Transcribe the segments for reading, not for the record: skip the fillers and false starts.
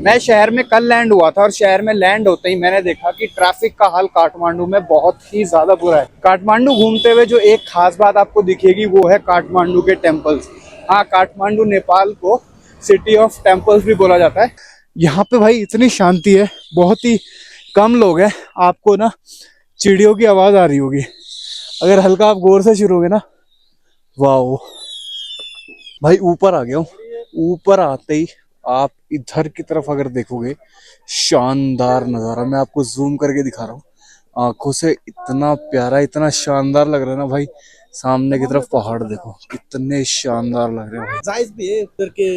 मैं शहर में कल लैंड हुआ था और शहर में लैंड होते ही मैंने देखा कि ट्रैफिक का हाल काठमांडू में बहुत ही ज्यादा बुरा है। काठमांडू घूमते हुए जो एक खास बात आपको दिखेगी वो है काठमांडू के टेम्पल्स। हाँ, काठमांडू नेपाल को सिटी ऑफ टेम्पल्स भी बोला जाता है। यहाँ पे भाई इतनी शांति है, बहुत ही कम लोग हैं। आपको ना चिड़ियों की आवाज आ रही होगी, अगर हल्का आप गौर से सुनोगे ना। वाह भाई, ऊपर आ गया हूँ। ऊपर आते ही आप इधर की तरफ अगर देखोगे, शानदार नजारा। मैं आपको जूम करके दिखा रहा हूँ, आंखों से इतना प्यारा, इतना शानदार लग रहा है ना भाई। सामने की तरफ पहाड़ देखो, कितने शानदार लग रहे हैं भाई। जायज भी है उधर के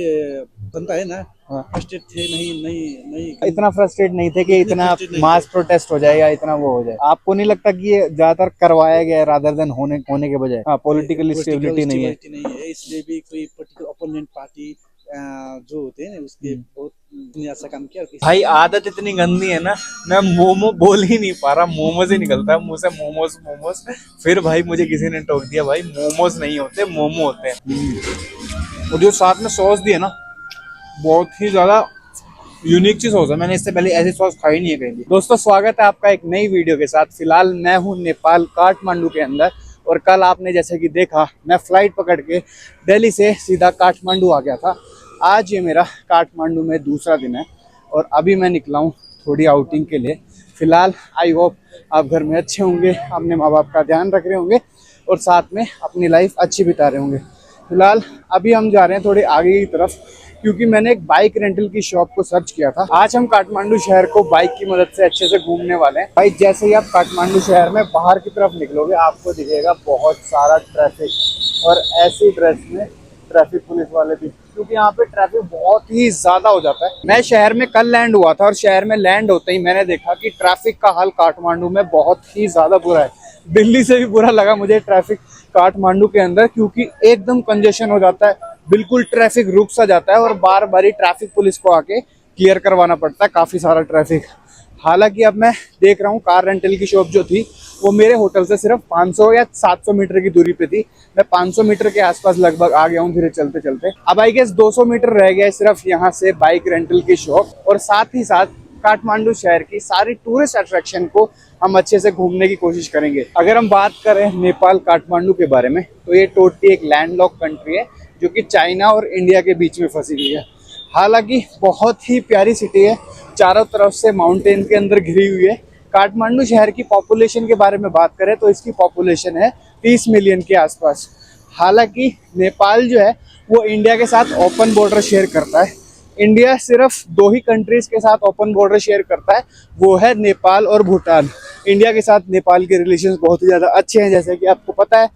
बनता है ना। हाँ, फ्रस्ट्रेट थे, नहीं नहीं नहीं, इतना फ्रस्ट्रेट नहीं थे कि इतना मास प्रोटेस्ट हो जाए या इतना वो हो जाए। आपको नहीं लगता कि ये ज्यादातर करवाया गया है रादर देन होने के बजाय? हाँ, पॉलिटिकल स्टेबिलिटी नहीं है, इसलिए भी कोई पर्टिकुलर ओपोनेंट पार्टी जो होते हैं उसके बहुत अच्छा काम किया। भाई आदत इतनी गंदी है ना, मैं मोमो बोल ही नहीं पा रहा, मोमोज ही निकलता है मुंह से। मोमोज मोमोज, फिर भाई मुझे किसी ने टोक दिया, भाई मोमोज नहीं होते, मोमो होते हैं। और जो साथ में सॉस दी है ना, बहुत ही ज्यादा यूनिक सी सॉस है। मैंने इससे पहले ऐसी सॉस खाई नहीं है कहीं भी। दोस्तों, स्वागत है आपका एक नई वीडियो के साथ। फिलहाल मैं हूँ नेपाल, काठमांडू के अंदर। और कल आपने जैसे कि देखा, मैं फ्लाइट पकड़ के दिल्ली से सीधा काठमांडू आ गया था। आज ये मेरा काठमांडू में दूसरा दिन है और अभी मैं निकला हूँ थोड़ी आउटिंग के लिए। फिलहाल आई होप आप घर में अच्छे होंगे, अपने माँ बाप का ध्यान रख रहे होंगे और साथ में अपनी लाइफ अच्छी बिता रहे होंगे। फिलहाल अभी हम जा रहे हैं थोड़ी आगे की तरफ, क्योंकि मैंने एक बाइक रेंटल की शॉप को सर्च किया था। आज हम काठमांडू शहर को बाइक की मदद से अच्छे से घूमने वाले हैं। भाई जैसे ही आप काठमांडू शहर में बाहर की तरफ निकलोगे, आपको दिखेगा बहुत सारा ट्रैफिक, और ऐसी ड्रेस में ट्रैफिक पुलिस वाले भी, क्योंकि यहाँ पे ट्रैफिक बहुत ही ज्यादा हो जाता है। मैं शहर में कल लैंड हुआ था और शहर में लैंड होते ही मैंने देखा कि ट्रैफिक का हाल काठमांडू में बहुत ही ज्यादा बुरा है। दिल्ली से भी बुरा लगा मुझे ट्रैफिक काठमांडू के अंदर, क्योंकि एकदम कंजेशन हो जाता है, बिल्कुल ट्रैफिक रुक सा जाता है और बार बार ही ट्रैफिक पुलिस को आके क्लियर करवाना पड़ता है काफी सारा ट्रैफिक। हालांकि अब मैं देख रहा हूँ कार रेंटल की शॉप जो थी वो मेरे होटल से सिर्फ 500 या 700 मीटर की दूरी पे थी। मैं 500 मीटर के आसपास लगभग आ गया हूँ धीरे चलते चलते। अब आई गेस 200 मीटर रह गया है सिर्फ यहाँ से बाइक रेंटल की शॉप, और साथ ही साथ काठमांडू शहर की सारी टूरिस्ट अट्रैक्शन को हम अच्छे से घूमने की कोशिश करेंगे। अगर हम बात करें नेपाल काठमांडू के बारे में, तो ये टोटली एक लैंडलॉक कंट्री है जो कि चाइना और इंडिया के बीच में फंसी हुई है। हालांकि बहुत ही प्यारी सिटी है, चारों तरफ से माउंटेन के अंदर घिरी हुई है। काठमांडू शहर की पॉपुलेशन के बारे में बात करें तो इसकी पॉपुलेशन है 30 मिलियन के आसपास। हालांकि नेपाल जो है वो इंडिया के साथ ओपन बॉर्डर शेयर करता है। इंडिया सिर्फ दो ही कंट्रीज के साथ ओपन बॉर्डर शेयर करता है, वो है नेपाल और भूटान। इंडिया के साथ नेपाल के रिलेशंस बहुत ही ज़्यादा अच्छे हैं। जैसे कि आपको पता है,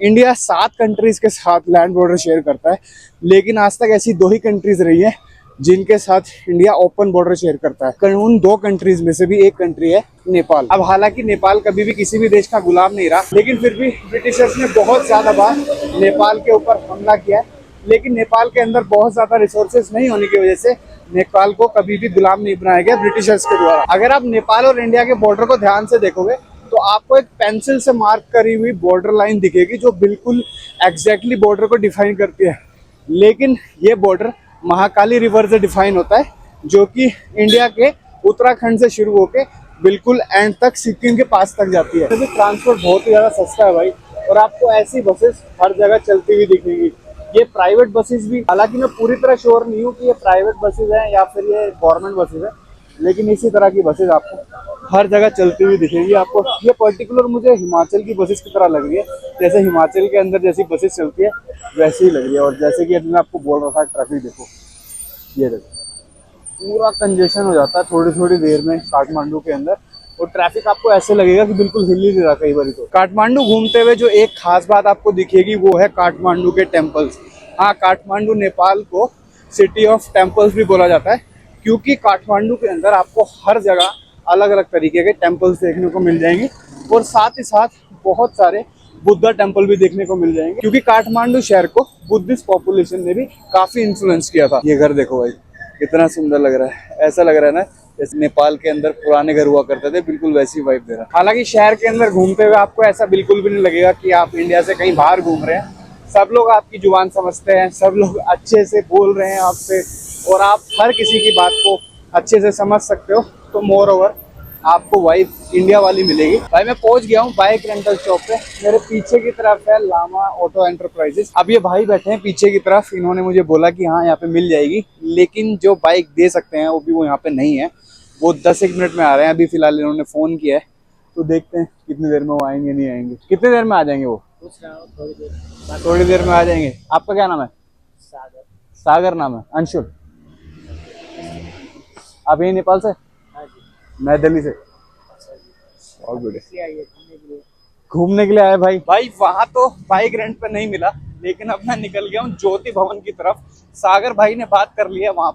इंडिया 7 कंट्रीज के साथ लैंड बॉर्डर शेयर करता है, लेकिन आज तक ऐसी 2 ही कंट्रीज रही है जिनके साथ इंडिया ओपन बॉर्डर शेयर करता है। उन 2 कंट्रीज में से भी एक कंट्री है नेपाल। अब हालांकि नेपाल कभी भी किसी भी देश का गुलाम नहीं रहा, लेकिन फिर भी ब्रिटिशर्स ने बहुत ज़्यादा बार नेपाल के ऊपर हमला किया है। लेकिन नेपाल के अंदर बहुत ज्यादा रिसोर्सेज नहीं होने की वजह से नेपाल को कभी भी गुलाम नहीं बनाया गया ब्रिटिशर्स के द्वारा। अगर आप नेपाल और इंडिया के बॉर्डर को ध्यान से देखोगे तो आपको एक पेंसिल से मार्क करी हुई बॉर्डर लाइन दिखेगी जो बिल्कुल एग्जैक्टली बॉर्डर को डिफाइन करती है। लेकिन ये बॉर्डर महाकाली रिवर से डिफाइन होता है, जो कि इंडिया के उत्तराखंड से शुरू होकर बिल्कुल एंड तक सिक्किम के पास तक जाती है। ट्रांसपोर्ट बहुत ही ज्यादा सस्ता है भाई, और आपको ऐसी बसेस हर जगह चलती हुई दिखेंगी। ये प्राइवेट बसेस भी, हालांकि मैं पूरी तरह श्योर नहीं हूँ कि ये प्राइवेट बसेस हैं या फिर ये गवर्नमेंट बसेस हैं, लेकिन इसी तरह की बसेस आपको हर जगह चलती हुई दिखेगी। आपको ये पर्टिकुलर मुझे हिमाचल की बसेस की तरह लग रही है, जैसे हिमाचल के अंदर जैसी बसेस चलती है वैसी ही लग रही है। और जैसे कि मैं आपको बोल रहा था, ट्रैफिक देखो, ये देखो पूरा कंजेशन हो जाता है थोड़ी थोड़ी देर में काठमांडू के अंदर, और ट्रैफिक आपको ऐसे लगेगा कि बिल्कुल हिल ही नहीं रहा कई बार। तो काठमांडू घूमते हुए जो एक खास बात आपको दिखेगी वो है काठमांडू के टेम्पल्स। हाँ, काठमांडू नेपाल को सिटी ऑफ टेम्पल्स भी बोला जाता है, क्योंकि काठमांडू के अंदर आपको हर जगह अलग अलग तरीके के टेम्पल्स देखने को मिल जाएंगे, और साथ ही साथ बहुत सारे बुद्धा टेम्पल भी देखने को मिल जाएंगे, क्योंकि काठमांडू शहर को बुद्धिस्ट पॉपुलेशन ने भी काफी इन्फ्लुएंस किया था। ये घर देखो भाई, कितना सुंदर लग रहा है, ऐसा लग रहा है ना जैसे नेपाल के अंदर पुराने घर हुआ करते थे, बिल्कुल वैसी वाइब दे रहा है। हालांकि शहर के अंदर घूमते हुए आपको ऐसा बिल्कुल भी नहीं लगेगा कि आप इंडिया से कहीं बाहर घूम रहे हैं। सब लोग आपकी जुबान समझते हैं, सब लोग अच्छे से बोल रहे हैं आपसे, और आप हर किसी की बात को अच्छे से समझ सकते हो। तो मोर ओवर आपको वाइफ इंडिया वाली मिलेगी। भाई मैं पहुंच गया हूँ बाइक रेंटल शॉप पे। मेरे पीछे की तरफ है लामा ऑटो एंटरप्राइजेस। अब ये भाई बैठे हैं पीछे की तरफ। इन्होंने मुझे बोला कि हाँ यहाँ पे मिल जाएगी, लेकिन जो बाइक दे सकते हैं वो यहाँ पे नहीं है। वो 10-1 मिनट में आ रहे हैं। अभी फिलहाल इन्होंने फोन किया है, तो देखते हैं कितनी देर में वो आएंगे नहीं आएंगे। कितनी देर में आ जाएंगे वो? थोड़ी देर में आ जाएंगे। आपका क्या नाम है? सागर। सागर नाम है। अंशुल। आप यही नेपाल से? मैं दिल्ली से। बहुत बढ़िया। घूमने के लिए आए भाई। भाई वहां तो बाइक रेंट पे नहीं मिला, लेकिन अब मैं निकल गया हूँ ज्योति भवन की तरफ। सागर भाई ने बात कर लिया वहां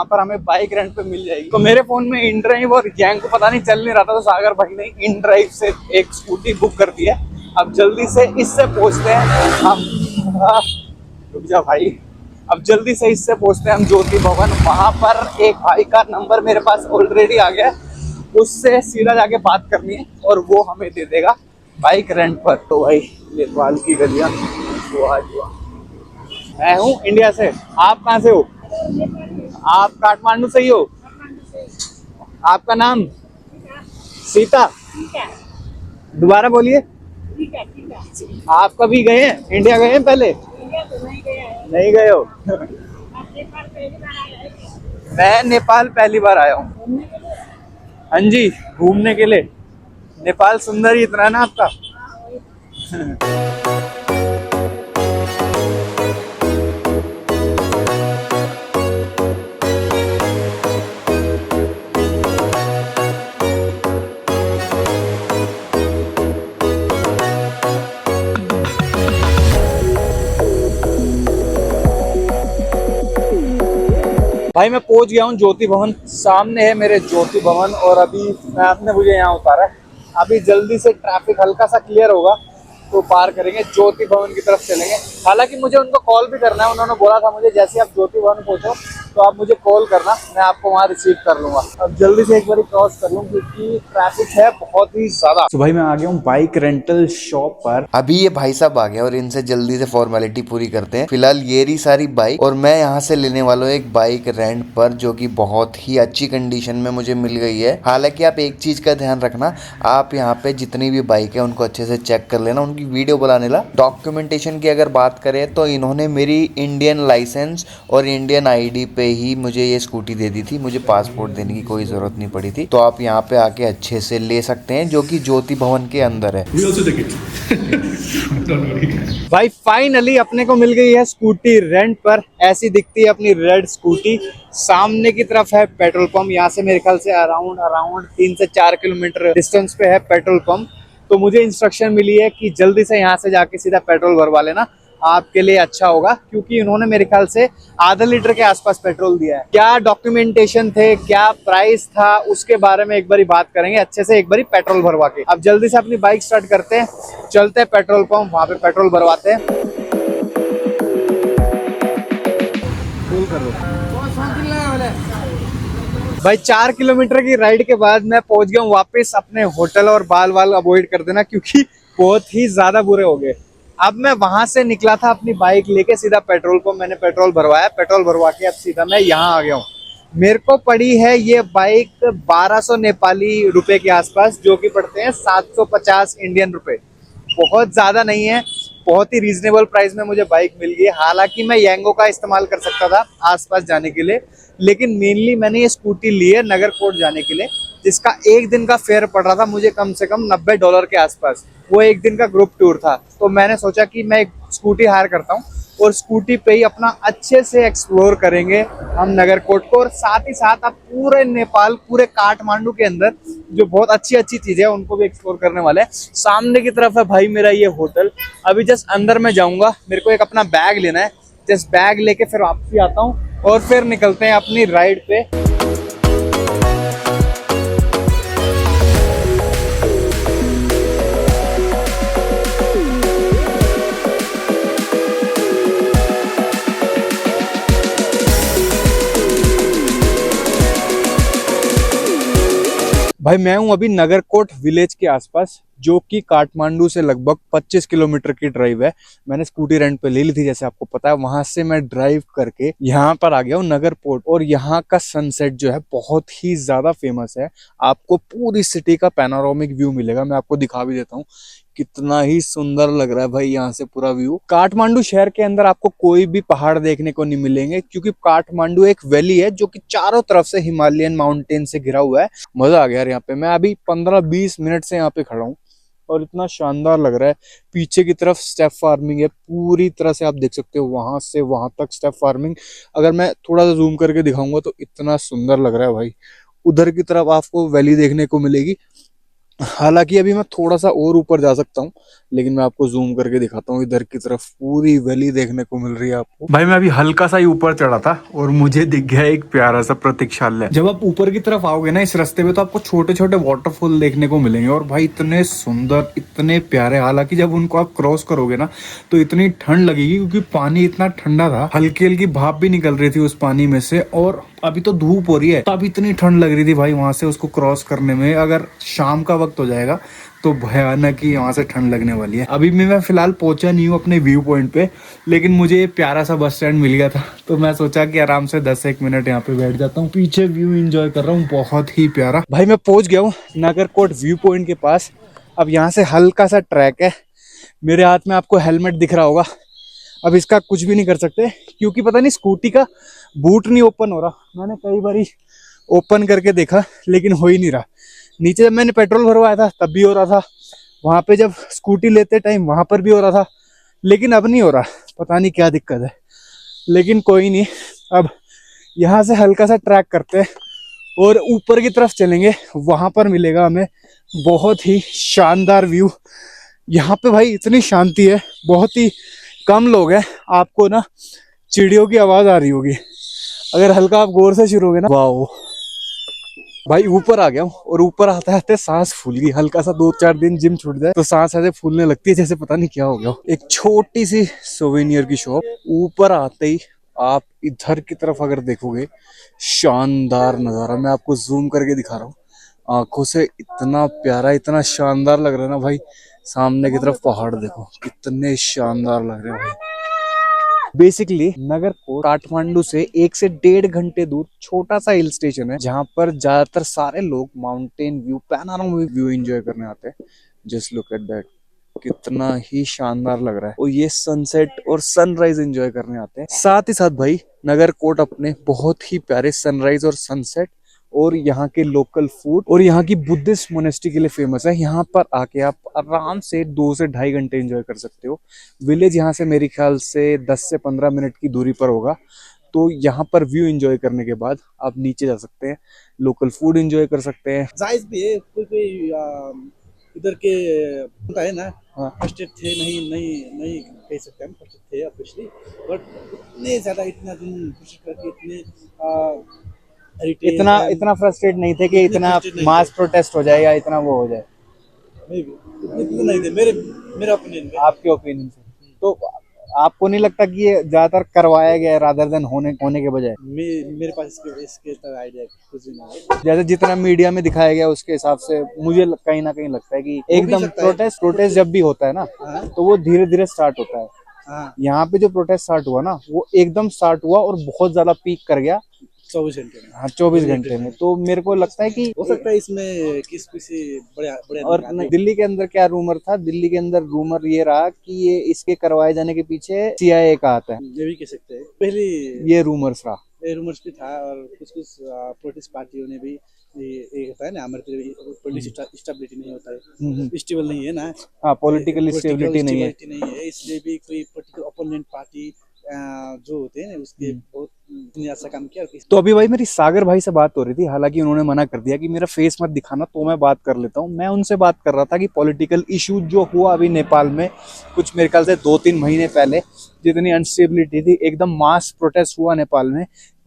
पर हमें बाइक रेंट पे मिल जाएगी। तो मेरे फोन में इन ड्राइव और गैंग को पता नहीं चल नहीं रहा था, तो सागर भाई ने इन ड्राइव से एक स्कूटी बुक कर दी है। अब जल्दी से इससे पहुंचते हैं हम। रुक जा भाई। अब जल्दी से इससे पहुंचते हैं हम ज्योति भवन। वहां पर एक भाई का नंबर मेरे पास ऑलरेडी आ गया, उससे सीधा जाके बात करनी है और वो हमें दे देगा बाइक रेंट पर। तो भाई नेपाल की गलियां, मैं हूँ इंडिया से। आप कहाँ से हो? आप काठमांडू से ही हो? आपका नाम? सीता। दोबारा बोलिए। आप कभी गए हैं इंडिया? गए हैं पहले? नहीं गए हो? मैं नेपाल पहली बार आया हूँ। हाँ जी, घूमने के लिए। नेपाल सुंदर ही इतना है ना आपका। भाई मैं पहुंच गया हूँ ज्योति भवन। सामने है मेरे ज्योति भवन और अभी आपने मुझे यहाँ उतारा है। अभी जल्दी से ट्रैफिक हल्का सा क्लियर होगा तो पार करेंगे, ज्योति भवन की तरफ चलेंगे। हालांकि मुझे उनको कॉल भी करना है। उन्होंने बोला था मुझे जैसे आप ज्योति भवन पहुंचो तो आप मुझे कॉल करना, मैं आपको वहाँ रिसीव कर लूंगा। अब जल्दी से एक बार क्रॉस कर लूँ क्योंकि ट्रैफिक है बहुत ही ज्यादा। तो भाई मैं आ गया हूँ बाइक रेंटल शॉप पर। अभी ये भाई साहब आ गए और इनसे जल्दी से फॉर्मेलिटी पूरी करते हैं। फिलहाल ये रही सारी बाइक और मैं यहाँ से लेने वाला हूँ एक बाइक रेंट पर, जो कि बहुत ही अच्छी कंडीशन में मुझे मिल गई है। हालांकि आप एक चीज का ध्यान रखना, आप यहाँ पे जितनी भी बाइक है उनको अच्छे से चेक कर लेना, उनकी वीडियो बनाने ला। डॉक्यूमेंटेशन की अगर बात करें तो इन्होंने मेरी इंडियन लाइसेंस और इंडियन आईडी पे ही मुझे ये स्कूटी दे दी थी। मुझे पासपोर्ट देने की कोई जरूरत नहीं पड़ी थी। तो आप यहाँ पे आके अच्छे से ले सकते हैं, जो कि ज्योति भवन के अंदर है। भाई फाइनली अपने को मिल गई है स्कूटी रेंट पर। ऐसी दिखती है अपनी रेड स्कूटी। सामने की तरफ है पेट्रोल पंप। यहाँ से मेरे ख्याल से अराउंड 3 से 4 किलोमीटर डिस्टेंस पे है पेट्रोल पंप। तो मुझे इंस्ट्रक्शन मिली है कि जल्दी से यहाँ से जाके सीधा पेट्रोल भरवा लेना, आपके लिए अच्छा होगा, क्योंकि उन्होंने मेरे ख्याल से आधा लीटर के आसपास पेट्रोल दिया है। क्या डॉक्यूमेंटेशन थे, क्या प्राइस था, उसके बारे में एक बारी बात करेंगे अच्छे से, एक बारी पेट्रोल भरवा के। अब जल्दी से अपनी बाइक स्टार्ट करते हैं, चलते हैं पेट्रोल पंप, वहां पे पेट्रोल भरवाते हैं। भाई 4 किलोमीटर की राइड के बाद मैं पहुंच गया हूँ वापस अपने होटल। और बाल अवॉइड कर देना क्योंकि बहुत ही ज्यादा बुरे हो गए। अब मैं वहां से निकला था अपनी बाइक लेके सीधा पेट्रोल पंप। मैंने पेट्रोल भरवाया, पेट्रोल भरवा के अब सीधा मैं यहाँ आ गया हूँ। मेरे को पड़ी है ये बाइक 1200 नेपाली रुपए के आसपास, जो कि पड़ते हैं 750 इंडियन रुपए। बहुत ज्यादा नहीं है, बहुत ही रीजनेबल प्राइस में मुझे बाइक मिल गई। हालांकि मैं यांगो का इस्तेमाल कर सकता था आसपास जाने के लिए, लेकिन मेनली मैंने ये स्कूटी ली है नगरकोट जाने के लिए, जिसका एक दिन का फेयर पड़ रहा था मुझे कम से कम $90 के आसपास। वो एक दिन का ग्रुप टूर था। तो मैंने सोचा कि मैं एक स्कूटी हायर करता हूँ और स्कूटी पे ही अपना अच्छे से एक्सप्लोर करेंगे हम नगरकोट को। और साथ ही साथ आप पूरे नेपाल, पूरे काठमांडू के अंदर जो बहुत अच्छी अच्छी चीजें हैं उनको भी एक्सप्लोर करने वाले हैं। सामने की तरफ है भाई मेरा ये होटल। अभी जस्ट अंदर में जाऊंगा, मेरे को एक अपना बैग लेना है। जस्ट बैग लेके फिर वापसी आता हूँ और फिर निकलते हैं अपनी राइड पे। भाई मैं हूं अभी नगरकोट विलेज के आसपास, जो कि काठमांडू से लगभग 25 किलोमीटर की ड्राइव है। मैंने स्कूटी रेंट पे ले ली थी जैसे आपको पता है। वहां से मैं ड्राइव करके यहाँ पर आ गया हूँ नगर पोर्ट, और यहाँ का सनसेट जो है बहुत ही ज्यादा फेमस है। आपको पूरी सिटी का पैनोरामिक व्यू मिलेगा, मैं आपको दिखा भी देता हूँ कितना ही सुंदर लग रहा है भाई यहाँ से पूरा व्यू। काठमांडू शहर के अंदर आपको कोई भी पहाड़ देखने को नहीं मिलेंगे, क्योंकि काठमांडू एक वैली है जो कि चारों तरफ से हिमालयन माउंटेन से घिरा हुआ है। मजा आ गया यार यहाँ पे। मैं अभी 15-20 मिनट से यहाँ पे खड़ा हूँ और इतना शानदार लग रहा है। पीछे की तरफ स्टेप फार्मिंग है पूरी तरह से, आप देख सकते हो वहां से वहां तक स्टेप फार्मिंग। अगर मैं थोड़ा सा जूम करके दिखाऊंगा तो इतना सुंदर लग रहा है भाई। उधर की तरफ आपको वैली देखने को मिलेगी। हालांकि अभी मैं थोड़ा सा और ऊपर जा सकता हूँ, लेकिन मैं आपको जूम करके दिखाता हूँ। इधर की तरफ पूरी वैली देखने को मिल रही है आपको। भाई मैं अभी हल्का सा ही ऊपर चढ़ा था और मुझे दिख गया एक प्यारा सा प्रतीक्षालय। जब आप ऊपर की तरफ आओगे ना इस रास्ते पे, तो आपको छोटे छोटे वाटरफॉल देखने को मिलेंगे, और भाई इतने सुंदर इतने प्यारे। हालांकि जब उनको आप क्रॉस करोगे ना तो इतनी ठंड लगेगी, क्योंकि पानी इतना ठंडा था, हल्की हल्की भाप भी निकल रही थी उस पानी में से, और अभी तो धूप हो रही है, तब इतनी ठंड लग रही थी भाई वहां से उसको क्रॉस करने में। अगर शाम का वक्त हो जाएगा तो भयानक ही वहां से ठंड लगने वाली है। अभी मैं फिलहाल पहुंचा नहीं हूँ अपने व्यू पॉइंट पे, लेकिन मुझे ये प्यारा सा बस स्टैंड मिल गया था, तो मैं सोचा कि आराम से 10-1 मिनट यहाँ पे बैठ जाता हूँ। पीछे व्यू एंजॉय कर रहा हूँ, बहुत ही प्यारा। भाई मैं पहुंच गया हूँ नागरकोट व्यू पॉइंट के पास। अब यहाँ से हल्का सा ट्रैक है, मेरे हाथ में आपको हेलमेट दिख रहा होगा। अब इसका कुछ भी नहीं कर सकते, क्योंकि पता नहीं स्कूटी का बूट नहीं ओपन हो रहा। मैंने कई बारी ओपन करके देखा लेकिन हो ही नहीं रहा। नीचे जब मैंने पेट्रोल भरवाया था तब भी हो रहा था, वहां पे जब स्कूटी लेते टाइम वहां पर भी हो रहा था, लेकिन अब नहीं हो रहा। पता नहीं क्या दिक्कत है, लेकिन कोई नहीं। अब यहाँ से हल्का सा ट्रैक करते हैं और ऊपर की तरफ चलेंगे, वहां पर मिलेगा हमें बहुत ही शानदार व्यू। यहाँ पे भाई इतनी शांति है, बहुत ही कम लोग हैं। आपको ना चिड़ियों की आवाज आ रही होगी, अगर हल्का आप गौर से सुनोगे ना। वाओ भाई ऊपर आ गया हूँ, और ऊपर आते आते सांस फूल गई। हल्का सा 2-4 दिन जिम छूट जाए तो सांस ऐसे फूलने लगती है जैसे पता नहीं क्या हो गया। एक छोटी सी सोवेनियर की शॉप। ऊपर आते ही आप इधर की तरफ अगर देखोगे, शानदार नजारा। मैं आपको जूम करके दिखा रहा हूँ, आंखों से इतना प्यारा इतना शानदार लग रहा है ना भाई। सामने की तरफ पहाड़ देखो कितने शानदार लग रहे हैं भाई। बेसिकली नगरकोट काठमांडू से 1 से 1.5 घंटे दूर छोटा सा हिल स्टेशन है, जहां पर ज्यादातर सारे लोग mountain view panoramic view enjoy करने आते हैं। जस्ट लुक एट दैट, कितना ही शानदार लग रहा है। और ये सनसेट और सनराइज एंजॉय करने आते हैं। साथ ही साथ भाई नगरकोट अपने बहुत ही प्यारे सनराइज और सनसेट और यहाँ के लोकल फूड और यहाँ की बुद्धिस्ट मोनेस्ट्री के लिए फेमस है। यहाँ पर आके आप आराम से 2 से 2.5 घंटे एंजॉय कर सकते हो। विलेज यहाँ से मेरे ख्याल से 10 से 15 मिनट की दूरी पर होगा। तो यहाँ पर व्यू एंजॉय करने के बाद आप नीचे जा सकते हैं, लोकल फूड एंजॉय कर सकते हैं। जायज भी है, कोई कोई इधर के होता है ना। हाँ। फर्स्टेड थे, नहीं नहीं नहीं कह सकते हम, फर्स्टेड थे ऑब्वियसली, बट इतने ज्यादा इतना दिन कोशिश करके इतना फ्रस्ट्रेट नहीं थे कि इतना मास प्रोटेस्ट हो जाए या इतना वो हो जाए। इतने नहीं थे मेरा ओपिनियन में। आपके ओपिनियन से तो आपको नहीं लगता कि ये ज्यादातर करवाया गया है रादर देन होने के बजाय? मेरे पास इसके तरह आइडिया कुछ भी नहीं है। जैसे जितना मीडिया में दिखाया गया उसके हिसाब से मुझे कहीं ना कहीं लगता है कि एकदम प्रोटेस्ट जब भी होता है ना, तो वो धीरे धीरे स्टार्ट होता है। यहाँ पे जो प्रोटेस्ट स्टार्ट हुआ ना, वो एकदम स्टार्ट हुआ और बहुत ज्यादा पीक कर गया 24 घंटे में। हाँ 24 घंटे में। तो मेरे को लगता है कि हो सकता है इसमें किसी बड़े और दिल्ली के अंदर क्या रूमर था, दिल्ली के अंदर रूमर ये रहा कि ये इसके करवाए जाने के पीछे CIA का हाथ है। ये भी कह सकते हैं, पहले ये रूमर्स रहा, ये रूमर्स भी था। और कुछ पोलिटिक्स पार्टियों ने भी ये होता है ना, हमारे पॉलिटिकल स्टेबिलिटी नहीं होता है, स्टेबल नहीं है ना। हाँ पॉलिटिकल स्टेबिलिटी नहीं है, इसलिए भी कोई पोलिटिकल ओपोनेंट पार्टी जो होते हैं उसके बहुत अच्छा काम किया। तो अभी भाई मेरी सागर भाई से बात हो रही थी, हालांकि उन्होंने मना कर दिया कि मेरा फेस मत दिखाना, तो मैं बात कर लेता हूँ। मैं उनसे बात कर रहा था कि पॉलिटिकल इशू जो हुआ अभी नेपाल में कुछ मेरे ख्याल से 2-3 महीने पहले, जितनी अनस्टेबिलिटी थी, एकदम मास प्रोटेस्ट हुआ नेपाल में।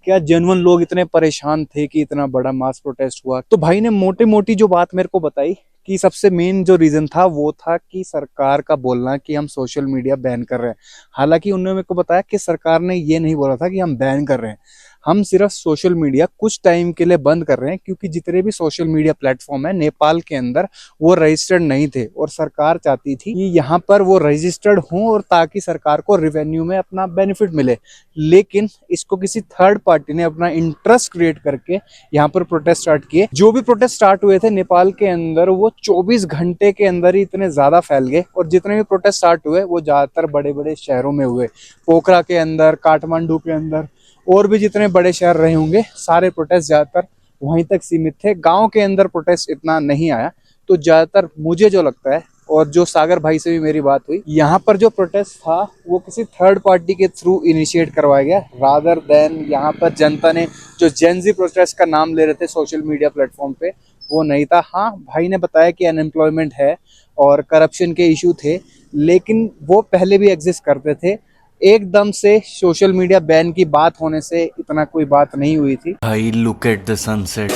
क्या जेन्युइन लोग इतने परेशान थे कि इतना बड़ा मास प्रोटेस्ट हुआ? तो भाई ने मोटी मोटी जो बात मेरे को बताई कि सबसे मेन जो रीजन था वो था कि सरकार का बोलना कि हम सोशल मीडिया बैन कर रहे हैं। हालांकि उन्होंने मेरे को बताया कि सरकार ने ये नहीं बोला था कि हम बैन कर रहे हैं। हम सिर्फ सोशल मीडिया कुछ टाइम के लिए बंद कर रहे हैं, क्योंकि जितने भी सोशल मीडिया प्लेटफॉर्म है नेपाल के अंदर वो रजिस्टर्ड नहीं थे, और सरकार चाहती थी कि यहाँ पर वो रजिस्टर्ड हों और ताकि सरकार को रेवेन्यू में अपना बेनिफिट मिले। लेकिन इसको किसी थर्ड पार्टी ने अपना इंटरेस्ट क्रिएट करके यहाँ पर प्रोटेस्ट स्टार्ट किए। जो भी प्रोटेस्ट स्टार्ट हुए थे नेपाल के अंदर, वो 24 घंटे के अंदर ही इतने ज्यादा फैल गए, और जितने भी प्रोटेस्ट स्टार्ट हुए वो ज्यादातर बड़े बड़े शहरों में हुए, पोखरा के अंदर, काठमांडू के अंदर, और भी जितने बड़े शहर रहे होंगे सारे प्रोटेस्ट ज्यादातर वहीं तक सीमित थे। गांव के अंदर प्रोटेस्ट इतना नहीं आया। तो ज्यादातर मुझे जो लगता है, और जो सागर भाई से भी मेरी बात हुई, यहाँ पर जो प्रोटेस्ट था वो किसी थर्ड पार्टी के थ्रू इनिशिएट करवाया गया, रादर देन यहाँ पर जनता ने जो जेनजी प्रोटेस्ट का नाम ले रहे थे सोशल मीडिया प्लेटफॉर्म पे, वो नहीं था। हाँ, भाई ने बताया कि अनएम्प्लॉयमेंट है और करप्शन के इशू थे, लेकिन वो पहले भी एग्जिस्ट करते थे। एकदम से सोशल मीडिया बैन की बात होने से इतना कोई बात नहीं हुई थी। भाई लुक एट द सनसेट।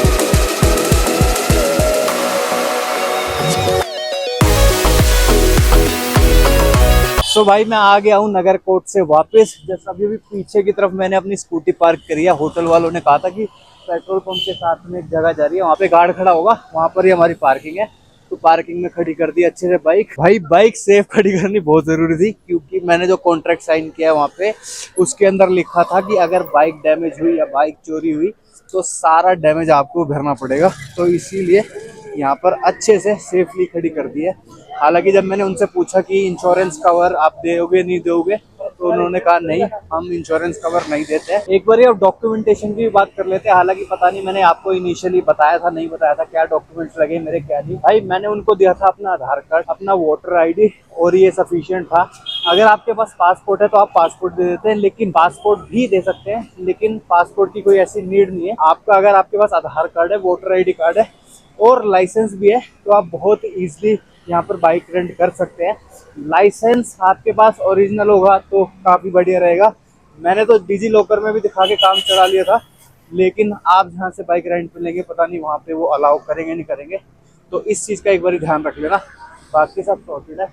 सो भाई मैं आ गया हूँ नगरकोट से वापस। जैसे अभी पीछे की तरफ मैंने अपनी स्कूटी पार्क करी है। होटल वालों ने कहा था कि पेट्रोल पंप के साथ में एक जगह जा रही है, वहाँ पे गार्ड खड़ा होगा, वहाँ पर ही हमारी पार्किंग है। तो पार्किंग में खड़ी कर दी अच्छे से बाइक। भाई बाइक सेफ खड़ी करनी बहुत जरूरी थी, क्योंकि मैंने जो कॉन्ट्रैक्ट साइन किया है वहाँ पे, उसके अंदर लिखा था कि अगर बाइक डैमेज हुई या बाइक चोरी हुई तो सारा डैमेज आपको भरना पड़ेगा। तो इसीलिए यहाँ पर अच्छे से सेफली खड़ी कर दी है। हालांकि जब मैंने उनसे पूछा कि इंश्योरेंस कवर आप दोगे नहीं दोगे, तो उन्होंने कहा नहीं, हम इंश्योरेंस कवर नहीं देते हैं। एक बार ये अब डॉक्यूमेंटेशन की भी बात कर लेते हैं। हालांकि पता नहीं मैंने आपको इनिशियली बताया था नहीं बताया था, क्या डॉक्यूमेंट्स लगे मेरे क्या नहीं। भाई मैंने उनको दिया था अपना आधार कार्ड, अपना वोटर आईडी, और ये सफिशिएंट था। अगर आपके पास पासपोर्ट है तो आप पासपोर्ट दे देते हैं, लेकिन पासपोर्ट भी दे सकते हैं, लेकिन पासपोर्ट की कोई ऐसी नीड नहीं है। आपका अगर आपके पास आधार कार्ड है, वोटर आईडी कार्ड है और लाइसेंस भी है, तो आप बहुत ईजिली यहाँ पर बाइक रेंट कर सकते हैं। लाइसेंस आपके पास ओरिजिनल होगा तो काफ़ी बढ़िया रहेगा। मैंने तो डिजी लॉकर में भी दिखा के काम चला लिया था, लेकिन आप जहाँ से बाइक रेंट पे लेंगे पता नहीं वहाँ पे वो अलाउ करेंगे नहीं करेंगे। तो इस चीज़ का एक बार ध्यान रख लेना। बाकी सब सॉर्टेड है।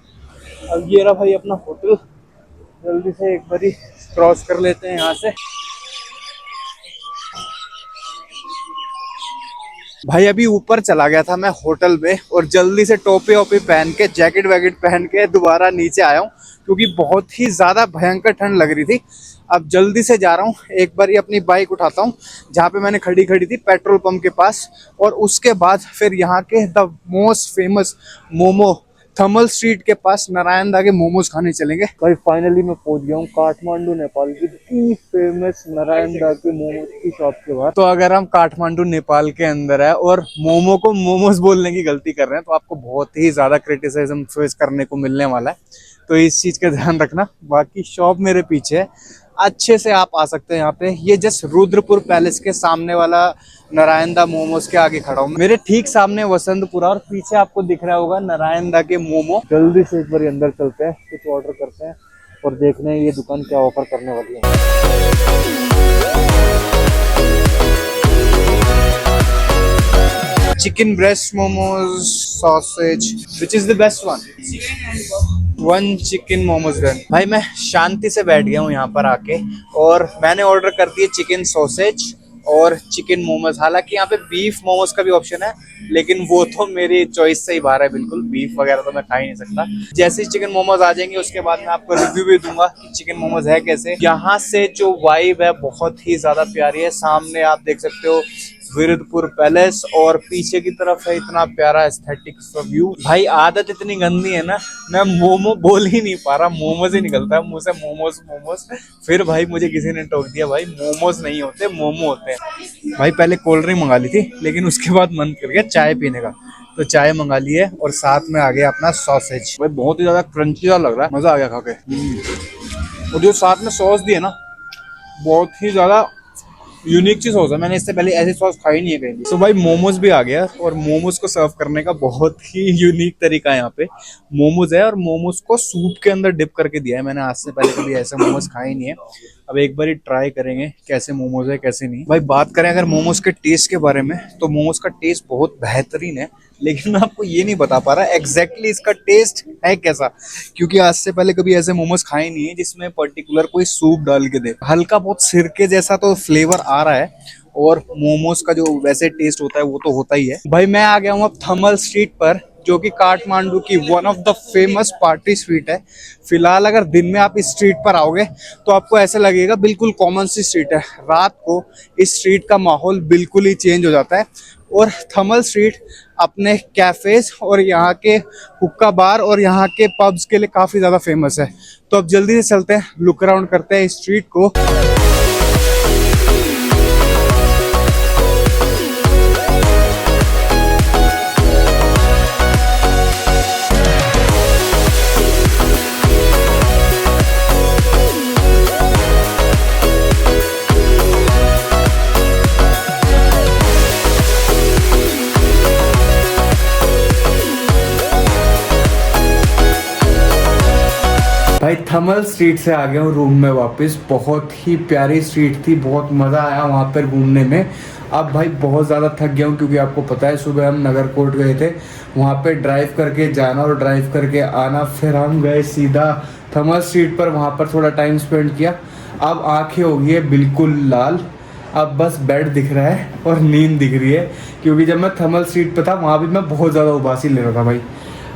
अब ये रहा भाई अपना होटल, जल्दी से एक बारी क्रॉस कर लेते हैं यहाँ से। भाई अभी ऊपर चला गया था मैं होटल में, और जल्दी से टोपी ओपी पहन के, जैकेट वैकेट पहन के दोबारा नीचे आया हूँ, क्योंकि बहुत ही ज़्यादा भयंकर ठंड लग रही थी। अब जल्दी से जा रहा हूँ, एक बार ये अपनी बाइक उठाता हूँ जहाँ पे मैंने खड़ी थी पेट्रोल पंप के पास, और उसके बाद फिर यहाँ के the most famous momo thermal street के पास नारायण दा के मोमोज खाने चलेंगे। भाई फाइनली मैं पहुंच गया हूँ काठमांडू नेपाल की फेमस नारायण दा के मोमोज की शॉप के बाहर। तो अगर हम काठमांडू नेपाल के अंदर है और मोमो को मोमोज बोलने की गलती कर रहे हैं, तो आपको बहुत ही ज्यादा क्रिटिसिज्म फेस करने को मिलने वाला है, तो इस चीज का ध्यान रखना। बाकी शॉप मेरे पीछे है, अच्छे से आप आ सकते हैं यहाँ पे। ये जस्ट रुद्रपुर पैलेस के सामने वाला नारायण दा मोमोज के आगे खड़ा हूँ। मेरे ठीक सामने वसंतपुरा, और पीछे आपको दिख रहा होगा नारायण दा के मोमो। जल्दी से एक बार अंदर चलते हैं, कुछ ऑर्डर करते हैं और देखते हैं ये दुकान क्या ऑफर करने वाली है। Chicken breast momos sausage, which is the best one? One chicken momos done. भाई मैं शांति से बैठ गया हूँ यहाँ पर आके, और मैंने ऑर्डर कर दिए चिकन सॉसेज और चिकन मोमोज। हालांकि यहाँ पे बीफ मोमोज का भी ऑप्शन है, लेकिन वो तो मेरी चॉइस से ही बाहर है बिल्कुल। बीफ वगैरह तो मैं खा ही नहीं सकता। जैसे ही चिकन मोमोज आ जाएंगे उसके बाद मैं आपको रिव्यू भी दूंगा कि चिकन मोमोज है कैसे। यहाँ से जो वाइब है बहुत ही ज्यादा प्यारी है। सामने आप देख सकते हो वीरपुर पैलेस, और पीछे की तरफ है इतना प्यारा एस्थेटिक व्यू। भाई आदत इतनी गंदी है ना, मैं मोमो बोल ही नहीं पा रहा, मोमोज ही निकलता है मुंह से, मोमोज मोमोज। फिर भाई मुझे किसी ने टोक दिया, भाई मोमोज नहीं होते मोमो होते हैं। भाई पहले कोल्ड ड्रिंक मंगा ली थी, लेकिन उसके बाद मन कर गया चाय पीने का, तो चाय मंगा ली है, और साथ में आ गया अपना सॉसेज। भाई बहुत ही ज्यादा क्रंची सा लग रहा है, मजा आ गया खा के। और जो साथ में सॉस दी है ना, बहुत ही ज्यादा यूनिक ची सॉस है, मैंने इससे पहले ऐसी सॉस खाई नहीं है कहीं। तो भाई मोमोज भी आ गया, और मोमोज को सर्व करने का बहुत ही यूनिक तरीका है यहाँ पे। मोमोज है और मोमोज को सूप के अंदर डिप करके दिया है। मैंने आज से पहले कभी ऐसे मोमोज खाए नहीं है। अब एक बार ट्राई करेंगे कैसे मोमोज है कैसे नहीं। भाई बात करें अगर मोमोज के टेस्ट के बारे में, तो मोमोज का टेस्ट बहुत बेहतरीन है, लेकिन मैं आपको ये नहीं बता पा रहा एग्जैक्टली इसका टेस्ट है कैसा, क्योंकि आज से पहले कभी ऐसे मोमोज खाए नहीं है जिसमें पर्टिकुलर कोई सूप डाल के दे। हल्का बहुत सिरके जैसा तो फ्लेवर आ रहा है, और मोमोज का जो वैसे टेस्ट होता है वो तो होता ही है। भाई मैं आ गया हूँ अब थमल स्ट्रीट पर, जो कि काठमांडू की one of the famous party street है। फिलहाल अगर दिन में आप इस स्ट्रीट पर आओगे तो आपको ऐसा लगेगा बिल्कुल कॉमन सी स्ट्रीट है, रात को इस स्ट्रीट का माहौल बिल्कुल ही चेंज हो जाता है। और थमल स्ट्रीट अपने कैफेज और यहाँ के हुक्का बार और यहाँ के पब्स के लिए काफ़ी ज़्यादा फेमस है। तो अब जल्दी से चलते हैं, लुक अराउंड करते हैं इस स्ट्रीट को। भाई थमल स्ट्रीट से आ गया हूँ रूम में वापस। बहुत ही प्यारी स्ट्रीट थी, बहुत मज़ा आया वहाँ पर घूमने में। अब भाई बहुत ज़्यादा थक गया हूँ, क्योंकि आपको पता है सुबह हम नगर कोर्ट गए थे, वहाँ पे ड्राइव करके जाना और ड्राइव करके आना, फिर हम गए सीधा थमल स्ट्रीट पर, वहाँ पर थोड़ा टाइम स्पेंड किया। अब आँखें हो गई है बिल्कुल लाल, अब बस बेड दिख रहा है और नींद दिख रही है, क्योंकि जब मैं थमल स्ट्रीट पर था वहाँ भी मैं बहुत ज़्यादा उबासी ले रहा था भाई।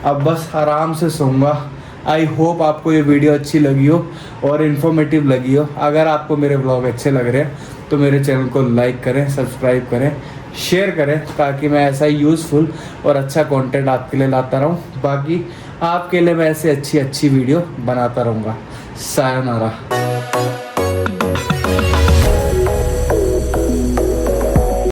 अब बस आराम से सोऊंगा। आई होप आपको ये वीडियो अच्छी लगी हो और इन्फॉर्मेटिव लगी हो। अगर आपको मेरे ब्लॉग अच्छे लग रहे हैं तो मेरे चैनल को लाइक करें, सब्सक्राइब करें, शेयर करें, ताकि मैं ऐसा ही यूज़फुल और अच्छा कंटेंट आपके लिए लाता रहूं। बाकी आपके लिए मैं ऐसे अच्छी वीडियो बनाता रहूँगा। सायोनारा।